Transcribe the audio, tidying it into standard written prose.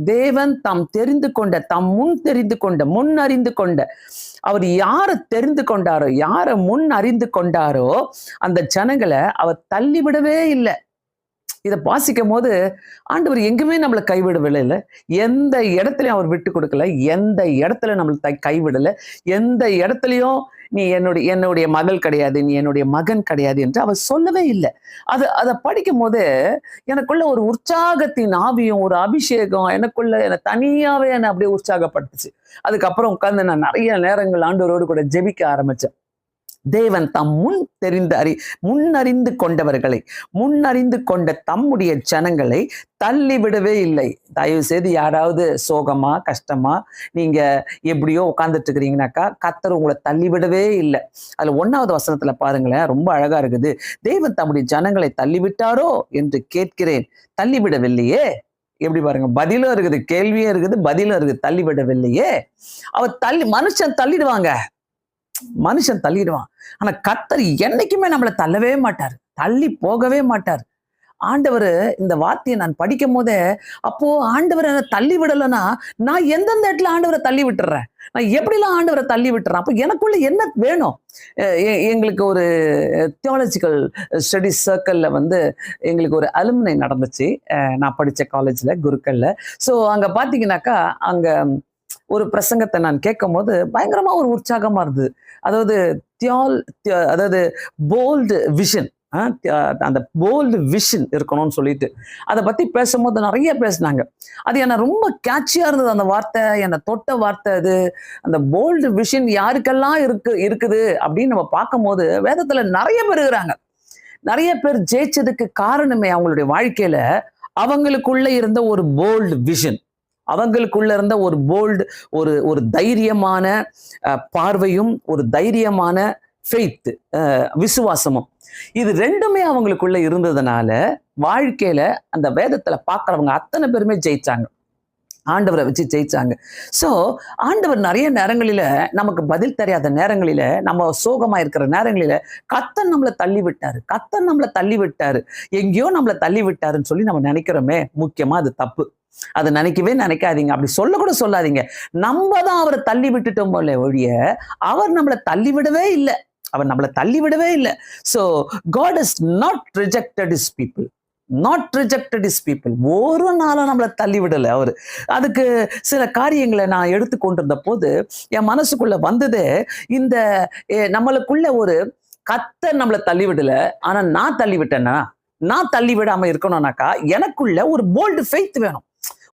தேவன் தாம் தெரிந்து கொண்ட, தாம் முன் தெரிந்து கொண்ட, முன் அறிந்து கொண்ட, அவர் யாரை தெரிந்து கொண்டாரோ, யாரை முன் அறிந்து கொண்டாரோ அந்த ஜனங்களை அவர் தள்ளிவிடவே இல்லை. இதை வாசிக்கும் போது ஆண்டவர் எங்குமே நம்மளை கைவிடவில்லை. இல்லை, எந்த இடத்துலையும் அவர் விட்டு கொடுக்கல, எந்த இடத்துல நம்மளை கைவிடலை, எந்த இடத்துலையும் நீ என்னுடைய மகள் கிடையாது, நீ என்னுடைய மகன் கிடையாது என்று அவர் சொல்லவே இல்லை. அதை படிக்கும் போது எனக்குள்ள ஒரு உற்சாகத்தின் ஆவியும் ஒரு அபிஷேகம் எனக்குள்ள தனியாவே என்னை அப்படியே உற்சாகப்படுத்துச்சு. அதுக்கப்புறம் உட்கார்ந்து நான் நிறைய நேரங்கள் ஆண்டவரோடு கூட ஜெபிக்க ஆரம்பிச்சேன். தேவன் தம் முன்னறிந்து கொண்டவர்களை, முன்னறிந்து கொண்ட தம்முடைய ஜனங்களை தள்ளிவிடவே இல்லை. தயவு செய்து யாராவது சோகமா கஷ்டமா நீங்க எப்படியோ உட்கார்ந்துட்டு இருக்கிறீங்கன்னாக்கா கர்த்தர் உங்களை தள்ளிவிடவே இல்லை. அதுல 1வது வசனத்துல பாருங்களேன், ரொம்ப அழகா இருக்குது. தேவன் தம்முடைய ஜனங்களை தள்ளிவிட்டாரோ என்று கேட்கிறேன். தள்ளிவிடவில்லையே. எப்படி பாருங்க, பதிலும் இருக்குது, கேள்வியும் இருக்குது, பதிலும் இருக்குது. தள்ளிவிடவில்லையே. அவர் மனுஷன் தள்ளிடுவாங்க, மனுஷன் தள்ளிடுவான். ஆனா கர்த்தர் என்னைக்குமே நம்மளை தள்ளவே மாட்டார், தள்ளி போகவே மாட்டார். ஆண்டவர் இந்த வார்த்தையை நான் படிக்கும் போதே, அப்போ ஆண்டவர் என்ன தள்ளி விடலைன்னா நான் எந்தெந்த இடத்துல ஆண்டவரை தள்ளி விட்டுறேன், நான் எப்படிலாம் ஆண்டவரை தள்ளி விட்டுறேன், அப்போ எனக்குள்ள என்ன வேணும். எங்களுக்கு ஒரு தியாலஜிக்கல் ஸ்டடிஸ் சர்க்கிளில் எங்களுக்கு ஒரு அலுமினை நடந்துச்சு, நான் படித்த காலேஜில் குருக்கல்ல. ஸோ அங்கே பார்த்தீங்கன்னாக்கா அங்கே ஒரு பிரசங்கத்தை நான் கேட்கும் போது பயங்கரமா ஒரு உற்சாகமா இருந்தது. அதாவது போல்டு விஷன், அந்த போல்டு விஷன் இருக்கணும்னு சொல்லிட்டு அதை பத்தி பேசும்போது நிறைய பேசினாங்க. அது என்ன ரொம்ப கேட்சியா இருந்தது. அந்த வார்த்தை என்னை தொட்ட வார்த்தை அது. அந்த போல்டு விஷன் யாருக்கெல்லாம் இருக்குது அப்படின்னு நம்ம பார்க்கும் போது வேதத்துல நிறைய பேர் இருக்கிறாங்க. நிறைய பேர் ஜெயிச்சதுக்கு காரணமே அவங்களுடைய வாழ்க்கையில அவங்களுக்குள்ள இருந்த ஒரு போல்டு விஷன், அவங்களுக்குள்ள இருந்த ஒரு போல்டு, ஒரு தைரியமான பார்வையும் ஒரு தைரியமான ஃபெய்த், விசுவாசமும், இது ரெண்டுமே அவங்களுக்குள்ள இருந்ததுனால வாழ்க்கையில அந்த வேதத்துல பார்க்கறவங்க அத்தனை பேருமே ஜெயிச்சாங்க, ஆண்டவரை வச்சு ஜெயிச்சாங்க. ஸோ ஆண்டவர் நிறைய நேரங்களில நமக்கு பதில் தெரியாத நேரங்களில, நம்ம சோகமா இருக்கிற நேரங்களில கர்த்தர் நம்மளை தள்ளி விட்டாரு, கர்த்தர் நம்மளை தள்ளி விட்டாரு, எங்கேயோ நம்மளை தள்ளி விட்டாருன்னு சொல்லி நம்ம நினைக்கிறோமே, முக்கியமா அது தப்பு. அதை நினைக்காதீங்க, அப்படி கூட சொல்லாதீங்க. நம்ம தான் அவரை தள்ளி விட்டுட்டோம் போல ஒழிய அவர் நம்மளை தள்ளி விடவே இல்லை, அவர் நம்மளை தள்ளி விடவே இல்லை. So God has not rejected his people, ஒரு நாளும் நம்மளை தள்ளி விடலை அவர். அதுக்கு சில காரியங்களை நான் எடுத்துக்கொண்டிருந்த போது என் மனசுக்குள்ள வந்தது, இந்த நம்மளுக்குள்ள ஒரு கர்த்தர் நம்மளை தள்ளி விடல, ஆனா நான் தள்ளி விட்டேன்னா, நான் தள்ளி விடாம இருக்கணும்னாக்கா எனக்குள்ள ஒரு போல்டு ஃபெய்த் வேணும்.